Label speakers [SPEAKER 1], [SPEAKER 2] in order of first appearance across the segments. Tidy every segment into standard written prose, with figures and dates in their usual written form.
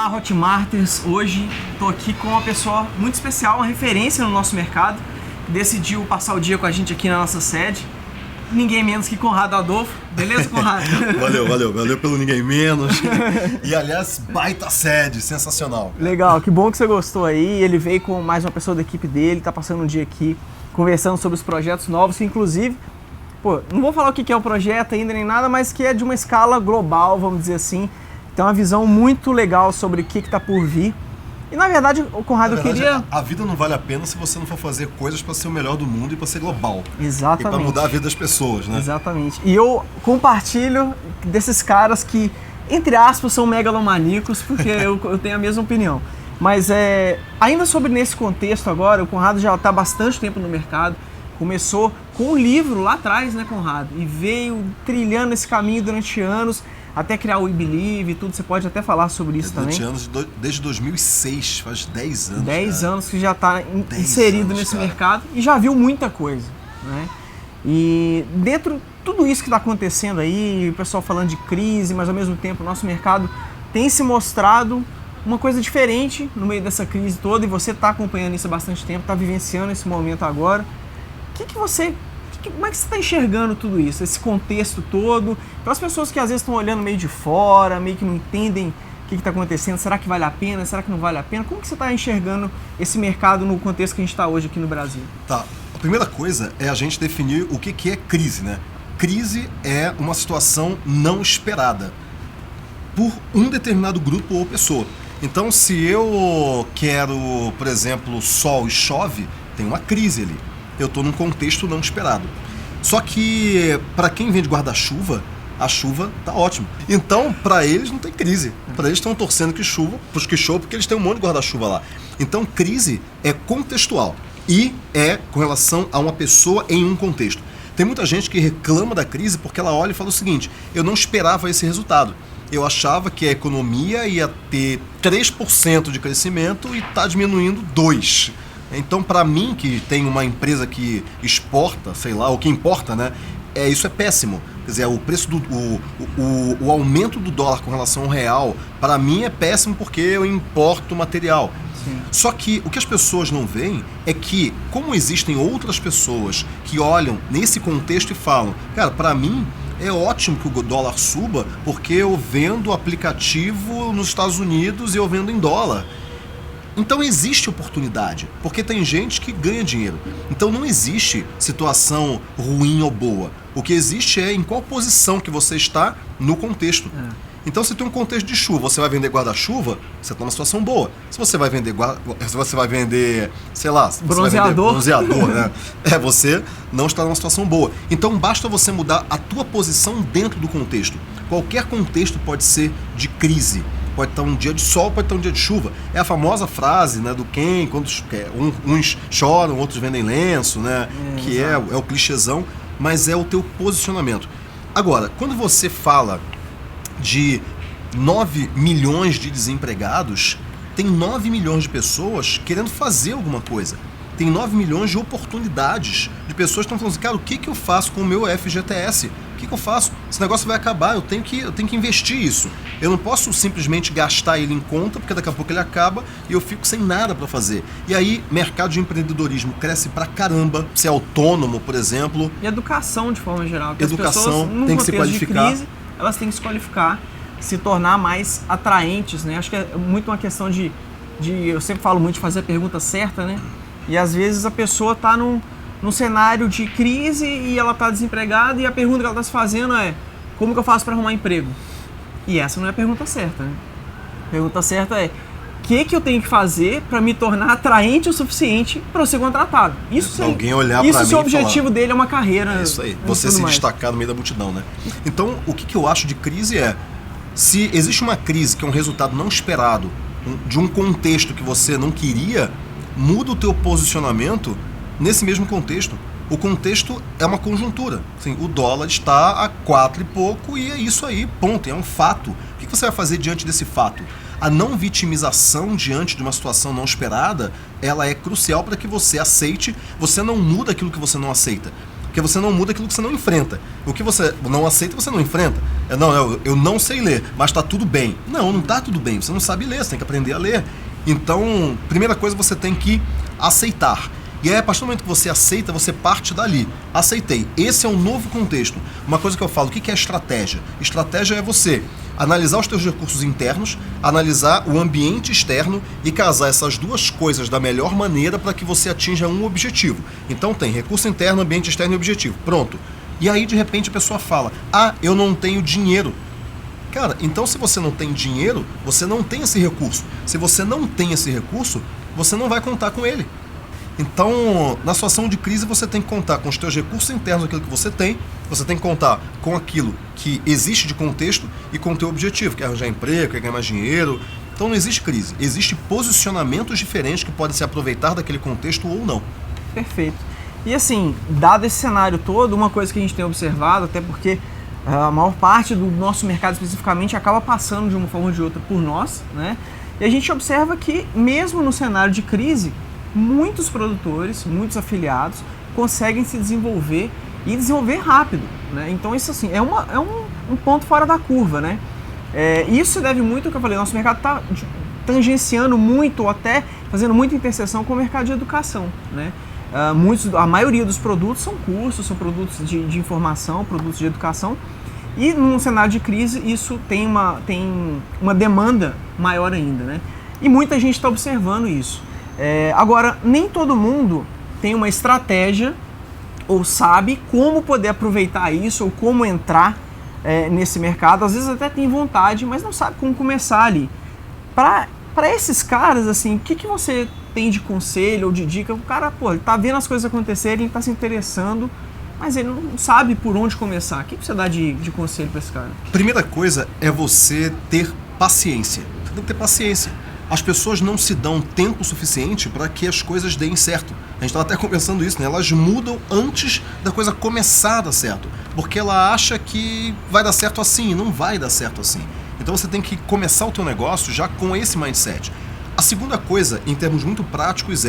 [SPEAKER 1] Olá, Hotmarters! Hoje estou aqui com uma pessoa muito especial, uma referência no nosso mercado, que decidiu passar o dia com a gente aqui na nossa sede. Ninguém menos que Conrado Adolfo. Beleza, Conrado?
[SPEAKER 2] Valeu pelo ninguém menos. E aliás, baita sede, sensacional.
[SPEAKER 1] Legal, que bom que você gostou aí. Ele veio com mais uma pessoa da equipe dele, tá passando um dia aqui conversando sobre os projetos novos, que inclusive, não vou falar o que é o projeto ainda nem nada, mas que é de uma escala global, vamos dizer assim. Tem uma visão muito legal sobre o que está por vir. E na verdade, o Conrado queria...
[SPEAKER 2] A vida não vale a pena se você não for fazer coisas para ser o melhor do mundo e para ser global.
[SPEAKER 1] Exatamente.
[SPEAKER 2] E para mudar a vida das pessoas, né?
[SPEAKER 1] Exatamente. E eu compartilho desses caras que, entre aspas, são megalomaníacos, porque eu tenho a mesma opinião. Mas ainda sobre nesse contexto agora, o Conrado já está há bastante tempo no mercado. Começou com um livro lá atrás, né, Conrado? E veio trilhando esse caminho durante anos, até criar o We Believe e tudo. Você pode até falar sobre isso também.
[SPEAKER 2] Desde 2006, faz 10 anos.
[SPEAKER 1] 10 anos que já está inserido nesse mercado e já viu muita coisa, né? E dentro de tudo isso que está acontecendo aí, o pessoal falando de crise, mas ao mesmo tempo o nosso mercado tem se mostrado uma coisa diferente no meio dessa crise toda, e você está acompanhando isso há bastante tempo, está vivenciando esse momento agora. Como é que você está enxergando tudo isso, esse contexto todo, para as pessoas que às vezes estão olhando meio de fora, meio que não entendem o que está acontecendo, será que vale a pena, será que não vale a pena? Como que você está enxergando esse mercado no contexto que a gente está hoje aqui no Brasil?
[SPEAKER 2] Tá, a primeira coisa é a gente definir o que é crise, né? Crise é uma situação não esperada por um determinado grupo ou pessoa. Então, se eu quero, por exemplo, sol e chove, tem uma crise ali. Eu estou num contexto não esperado. Só que, para quem vende guarda-chuva, a chuva tá ótima. Então, para eles não tem crise. Para eles estão torcendo que chova, porque eles têm um monte de guarda-chuva lá. Então, crise é contextual e é com relação a uma pessoa em um contexto. Tem muita gente que reclama da crise porque ela olha e fala o seguinte: eu não esperava esse resultado. Eu achava que a economia ia ter 3% de crescimento e está diminuindo 2%. Então, para mim, que tem uma empresa que exporta, sei lá, o que importa, né? Isso é péssimo. Quer dizer, o preço o aumento do dólar com relação ao real, para mim é péssimo porque eu importo material. Sim. Só que o que as pessoas não veem é que, como existem outras pessoas que olham nesse contexto e falam, cara, para mim é ótimo que o dólar suba porque eu vendo aplicativo nos Estados Unidos e eu vendo em dólar. Então existe oportunidade, porque tem gente que ganha dinheiro. Então não existe situação ruim ou boa. O que existe é em qual posição que você está no contexto. Então, se tem um contexto de chuva, você vai vender guarda-chuva, você está numa situação boa. Se você vai vender, sei lá,
[SPEAKER 1] bronzeador,
[SPEAKER 2] né? Você não está numa situação boa. Então basta você mudar a tua posição dentro do contexto. Qualquer contexto pode ser de crise. Pode estar um dia de sol, pode estar um dia de chuva. É a famosa frase, né, do quem, quando uns choram, outros vendem lenço, né? Que é o clichêzão, mas é o teu posicionamento. Agora, quando você fala de 9 milhões de desempregados, tem 9 milhões de pessoas querendo fazer alguma coisa. Tem 9 milhões de oportunidades de pessoas que estão falando assim, cara, o que eu faço com o meu FGTS? O que eu faço? Esse negócio vai acabar, eu tenho que investir isso. Eu não posso simplesmente gastar ele em conta, porque daqui a pouco ele acaba e eu fico sem nada para fazer. E aí, mercado de empreendedorismo cresce pra caramba. Ser autônomo, por exemplo.
[SPEAKER 1] E educação, de forma geral.
[SPEAKER 2] Educação, tem que se qualificar.
[SPEAKER 1] De crise, elas têm que se qualificar, se tornar mais atraentes, né? Acho que é muito uma questão de eu sempre falo muito de fazer a pergunta certa, né? E às vezes a pessoa está num cenário de crise e ela está desempregada e a pergunta que ela está se fazendo é: como que eu faço para arrumar emprego? E essa não é a pergunta certa, né? A pergunta certa é: o que eu tenho que fazer para me tornar atraente o suficiente para eu ser contratado? Isso
[SPEAKER 2] alguém olhar para mim e
[SPEAKER 1] se o objetivo dele é uma carreira.
[SPEAKER 2] É isso aí, você se destacar no meio da multidão, né? Então, o que eu acho de crise é: se existe uma crise que é um resultado não esperado, de um contexto que você não queria, muda o teu posicionamento nesse mesmo contexto. O contexto é uma conjuntura. Assim, o dólar está a 4 e pouco e é isso aí, ponto. É um fato. O que você vai fazer diante desse fato? A não vitimização diante de uma situação não esperada, ela é crucial para que você aceite. Você não muda aquilo que você não aceita. Porque você não muda aquilo que você não enfrenta. O que você não aceita, você não enfrenta. Eu não sei ler, mas está tudo bem. Não está tudo bem, você não sabe ler, você tem que aprender a ler. Então, primeira coisa, você tem que aceitar. E aí, a partir do momento que você aceita, você parte dali. Aceitei. Esse é um novo contexto. Uma coisa que eu falo, o que é estratégia? Estratégia é você analisar os teus recursos internos, analisar o ambiente externo e casar essas duas coisas da melhor maneira para que você atinja um objetivo. Então tem recurso interno, ambiente externo e objetivo. Pronto. E aí, de repente, a pessoa fala, eu não tenho dinheiro. Cara, então se você não tem dinheiro, você não tem esse recurso. Se você não tem esse recurso, você não vai contar com ele. Então, na situação de crise, você tem que contar com os teus recursos internos, aquilo que você tem que contar com aquilo que existe de contexto e com o teu objetivo, que é arranjar emprego, quer ganhar mais dinheiro. Então não existe crise, existem posicionamentos diferentes que podem se aproveitar daquele contexto ou não.
[SPEAKER 1] Perfeito. E assim, dado esse cenário todo, uma coisa que a gente tem observado, até porque a maior parte do nosso mercado especificamente acaba passando de uma forma ou de outra por nós, né? E a gente observa que mesmo no cenário de crise, muitos produtores, muitos afiliados conseguem se desenvolver e desenvolver rápido, né? Então isso assim, é um ponto fora da curva, né? Isso deve muito ao que eu falei, nosso mercado está tangenciando muito ou até fazendo muita interseção com o mercado de educação, né? A maioria dos produtos são cursos, são produtos de informação, produtos de educação, e num cenário de crise isso tem uma demanda maior ainda, né? E muita gente está observando isso. Agora, nem todo mundo tem uma estratégia ou sabe como poder aproveitar isso ou como entrar nesse mercado. Às vezes até tem vontade, mas não sabe como começar ali. Para esses caras, assim, o que você tem de conselho ou de dica? O cara, ele tá vendo as coisas acontecerem, ele tá se interessando, mas ele não sabe por onde começar. O que você dá de conselho para esse cara?
[SPEAKER 2] Primeira coisa é você ter paciência. Você tem que ter paciência. As pessoas não se dão tempo suficiente para que as coisas deem certo. A gente estava até conversando isso, né? Elas mudam antes da coisa começar a dar certo. Porque ela acha que vai dar certo assim, e não vai dar certo assim. Então você tem que começar o teu negócio já com esse mindset. A segunda coisa, em termos muito práticos,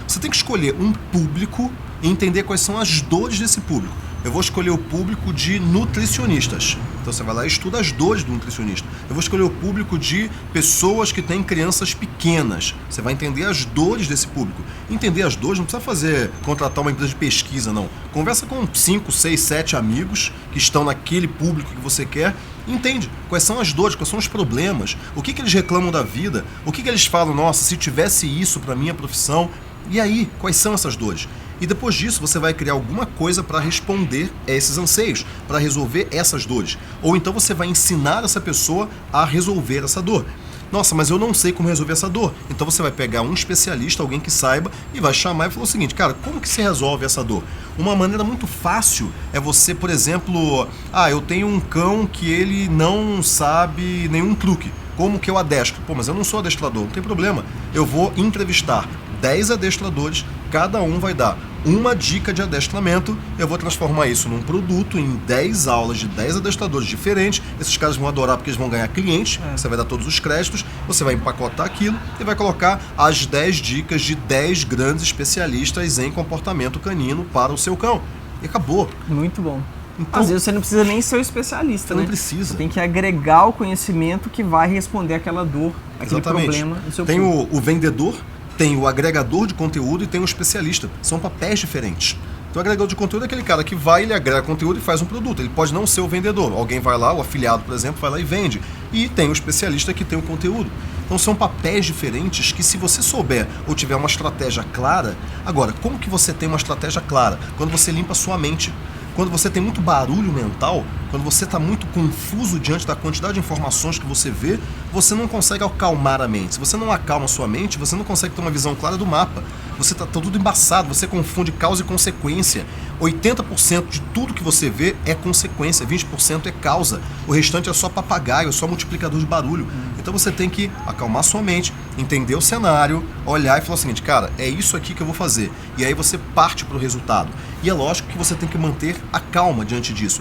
[SPEAKER 2] você tem que escolher um público e entender quais são as dores desse público. Eu vou escolher o público de nutricionistas. Então você vai lá e estuda as dores do nutricionista. Eu vou escolher o público de pessoas que têm crianças pequenas. Você vai entender as dores desse público. Entender as dores não precisa contratar uma empresa de pesquisa, não. Conversa com 5, 6, 7 amigos que estão naquele público que você quer. Entende quais são as dores, quais são os problemas, o que eles reclamam da vida, o que eles falam, nossa, se tivesse isso para minha profissão. E aí, quais são essas dores? E depois disso, você vai criar alguma coisa para responder a esses anseios, para resolver essas dores. Ou então você vai ensinar essa pessoa a resolver essa dor. Nossa, mas eu não sei como resolver essa dor. Então você vai pegar um especialista, alguém que saiba, e vai chamar e falar o seguinte, cara, como que se resolve essa dor? Uma maneira muito fácil é você, por exemplo, eu tenho um cão que ele não sabe nenhum truque. Como que eu adestro? Mas eu não sou adestrador, não tem problema. Eu vou entrevistar 10 adestradores, cada um vai dar uma dica de adestramento, eu vou transformar isso num produto, em 10 aulas de 10 adestradores diferentes, esses caras vão adorar porque eles vão ganhar clientes, você vai dar todos os créditos, você vai empacotar aquilo e vai colocar as 10 dicas de 10 grandes especialistas em comportamento canino para o seu cão. E acabou.
[SPEAKER 1] Muito bom.
[SPEAKER 2] Então,
[SPEAKER 1] às vezes você não precisa nem ser o especialista, né?
[SPEAKER 2] Não precisa.
[SPEAKER 1] Você tem que agregar o conhecimento que vai responder aquela dor, aquele problema do seu
[SPEAKER 2] Tem
[SPEAKER 1] público.
[SPEAKER 2] o vendedor, tem o agregador de conteúdo e tem o especialista. São papéis diferentes. Então o agregador de conteúdo é aquele cara que vai, ele agrega conteúdo e faz um produto. Ele pode não ser o vendedor. Alguém vai lá, o afiliado, por exemplo, vai lá e vende. E tem o especialista que tem o conteúdo. Então são papéis diferentes que, se você souber ou tiver uma estratégia clara... Agora, como que você tem uma estratégia clara? Quando você limpa a sua mente. Quando você tem muito barulho mental, quando você está muito confuso diante da quantidade de informações que você vê, você não consegue acalmar a mente. Se você não acalma a sua mente, você não consegue ter uma visão clara do mapa. Você está tudo embaçado, você confunde causa e consequência. 80% de tudo que você vê é consequência, 20% é causa. O restante é só papagaio, é só multiplicador de barulho. Então você tem que acalmar sua mente, entender o cenário, olhar e falar o seguinte, cara, é isso aqui que eu vou fazer. E aí você parte para o resultado. E é lógico que você tem que manter a calma diante disso.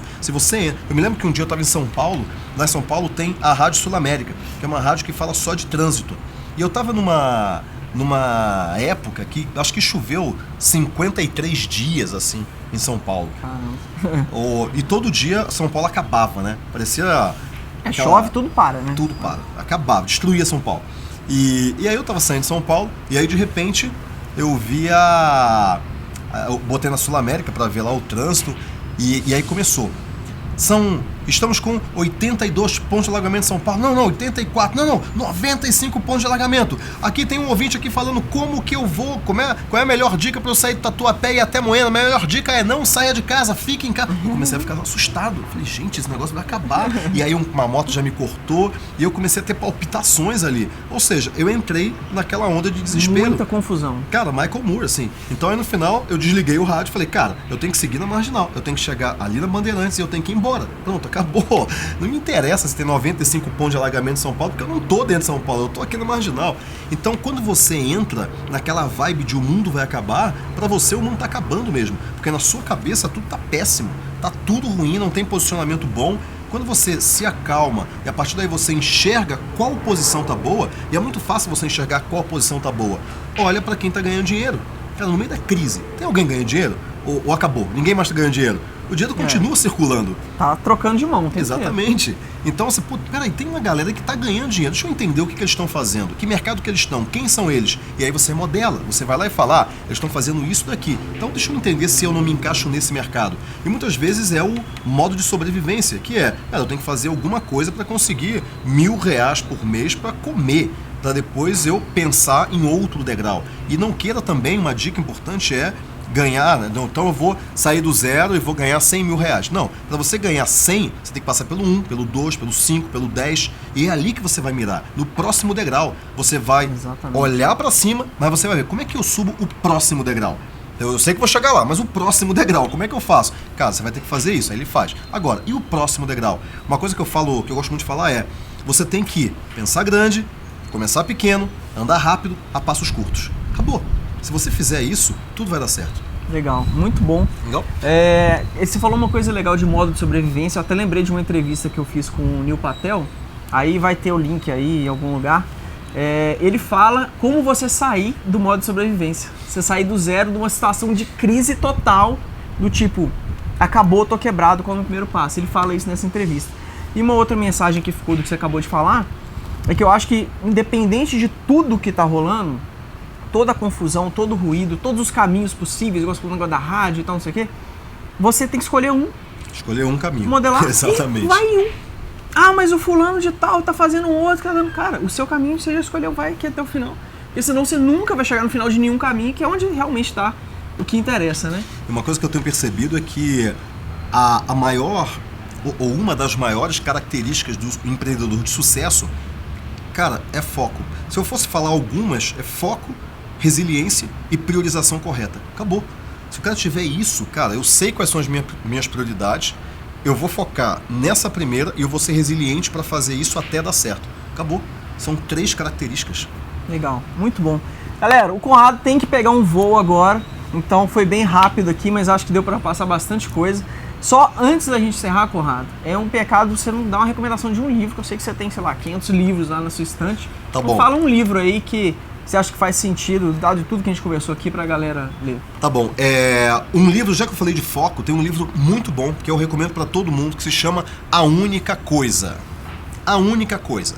[SPEAKER 2] Eu me lembro que um dia eu estava em São Paulo, lá em São Paulo tem a Rádio Sul América, que é uma rádio que fala só de trânsito. E eu estava numa época que acho que choveu 53 dias, assim, em São Paulo.
[SPEAKER 1] Caramba.
[SPEAKER 2] E todo dia São Paulo acabava, né? Parecia...
[SPEAKER 1] Chove, tudo para, né?
[SPEAKER 2] Tudo para. Acabava, destruía São Paulo. E aí eu tava saindo de São Paulo, e aí de repente eu vi eu botei na Sul América para ver lá o trânsito, e aí começou. Estamos com 82 pontos de alagamento em São Paulo. Não, 84. Não, 95 pontos de alagamento. Aqui tem um ouvinte aqui falando como que eu vou, qual é a melhor dica para eu sair do Tatuapé e ir até Moema. A melhor dica é não saia de casa, fique em casa. Eu comecei a ficar assustado. Falei, gente, esse negócio vai acabar. E aí uma moto já me cortou e eu comecei a ter palpitações ali. Ou seja, eu entrei naquela onda de desespero.
[SPEAKER 1] Muita confusão.
[SPEAKER 2] Cara, Michael Moore, assim. Então aí no final eu desliguei o rádio e falei, cara, eu tenho que seguir na Marginal. Eu tenho que chegar ali na Bandeirantes e eu tenho que ir embora. Pronto, acabou. Não me interessa se tem 95 pontos de alagamento em São Paulo, porque eu não tô dentro de São Paulo, eu tô aqui na Marginal. Então, quando você entra naquela vibe de o mundo vai acabar, pra você o mundo tá acabando mesmo. Porque na sua cabeça tudo tá péssimo, tá tudo ruim, não tem posicionamento bom. Quando você se acalma e a partir daí você enxerga qual posição tá boa, e é muito fácil você enxergar qual posição tá boa. Olha pra quem tá ganhando dinheiro. Cara, no meio da crise, tem alguém ganhando dinheiro? Ou acabou? Ninguém mais tá ganhando dinheiro? O dinheiro continua circulando.
[SPEAKER 1] Tá trocando de mão.
[SPEAKER 2] Exatamente. Então você, peraí, tem uma galera que tá ganhando dinheiro. Deixa eu entender o que eles estão fazendo. Que mercado que eles estão? Quem são eles? E aí você modela. Você vai lá e fala, eles estão fazendo isso daqui. Então deixa eu entender se eu não me encaixo nesse mercado. E muitas vezes é o modo de sobrevivência, que é, eu tenho que fazer alguma coisa para conseguir R$1.000 por mês para comer. Para depois eu pensar em outro degrau. E não queira também, uma dica importante é ganhar, né? Então eu vou sair do zero e vou ganhar R$100.000. Não, para você ganhar 100, você tem que passar pelo 1, pelo 2, pelo 5, pelo 10, e é ali que você vai mirar. No próximo degrau, você vai olhar para cima, mas você vai ver como é que eu subo o próximo degrau. Eu sei que vou chegar lá, mas o próximo degrau, como é que eu faço? Cara, você vai ter que fazer isso, aí ele faz. Agora, e o próximo degrau? Uma coisa que eu falo, que eu gosto muito de falar é, você tem que pensar grande, começar pequeno, andar rápido, a passos curtos. Acabou. Se você fizer isso, tudo vai dar certo.
[SPEAKER 1] Legal, muito bom.
[SPEAKER 2] Legal?
[SPEAKER 1] Você falou uma coisa legal de modo de sobrevivência, eu até lembrei de uma entrevista que eu fiz com o Neil Patel, aí vai ter o link aí em algum lugar. Ele fala como você sair do modo de sobrevivência. Você sair do zero, de uma situação de crise total, do tipo, acabou, tô quebrado, qual é o primeiro passo. Ele fala isso nessa entrevista. E uma outra mensagem que ficou do que você acabou de falar, é que eu acho que, independente de tudo que tá rolando, toda a confusão, todo o ruído, todos os caminhos possíveis, igual você falou no negócio da rádio e tal, não sei o quê, você tem que escolher um.
[SPEAKER 2] Escolher um caminho.
[SPEAKER 1] Modelar.
[SPEAKER 2] Exatamente.
[SPEAKER 1] E vai em um. Ah, mas o fulano de tal tá fazendo um outro, cara, o seu caminho você já escolheu, vai aqui até o final. Porque senão você nunca vai chegar no final de nenhum caminho, que é onde realmente tá o que interessa, né?
[SPEAKER 2] Uma coisa que eu tenho percebido é que a maior, ou uma das maiores características do empreendedor de sucesso, cara, é foco. Se eu fosse falar algumas, é foco, resiliência e priorização correta. Acabou. Se o cara tiver isso, cara, eu sei quais são as minhas prioridades, eu vou focar nessa primeira e eu vou ser resiliente para fazer isso até dar certo. Acabou. São 3 características.
[SPEAKER 1] Legal, muito bom. Galera, o Conrado tem que pegar um voo agora, então foi bem rápido aqui, mas acho que deu para passar bastante coisa. Só antes da gente encerrar, Conrado, é um pecado você não dar uma recomendação de um livro, que eu sei que você tem, sei lá, 500 livros lá na sua estante.
[SPEAKER 2] Tá
[SPEAKER 1] então
[SPEAKER 2] bom.
[SPEAKER 1] Fala um livro aí que você acha que faz sentido, dado de tudo que a gente conversou aqui, pra galera ler.
[SPEAKER 2] Tá bom. Um livro, já que eu falei de foco, tem um livro muito bom, que eu recomendo para todo mundo, que se chama A Única Coisa. A Única Coisa.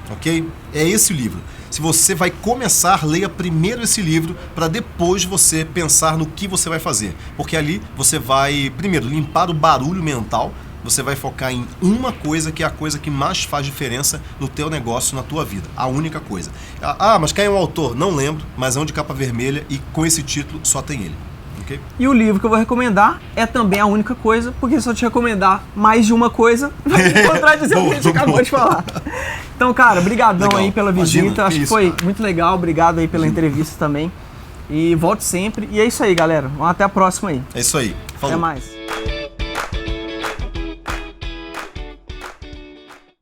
[SPEAKER 2] Ok? É esse o livro. Se você vai começar, leia primeiro esse livro para depois você pensar no que você vai fazer. Porque ali você vai, primeiro, limpar o barulho mental, você vai focar em uma coisa que é a coisa que mais faz diferença no teu negócio, na tua vida. A única coisa. Ah, mas quem é o autor? Não lembro, mas é um de capa vermelha e com esse título só tem ele. Okay?
[SPEAKER 1] E o livro que eu vou recomendar é também A Única Coisa, porque se eu te recomendar mais de uma coisa, vai contradizer o que a gente acabou de falar. Então, cara, brigadão aí pela visita. Acho que foi muito legal. Obrigado aí pela entrevista também. E volte sempre. E é isso aí, galera. Vamos até a próxima aí.
[SPEAKER 2] É isso aí. Falou.
[SPEAKER 1] Até mais.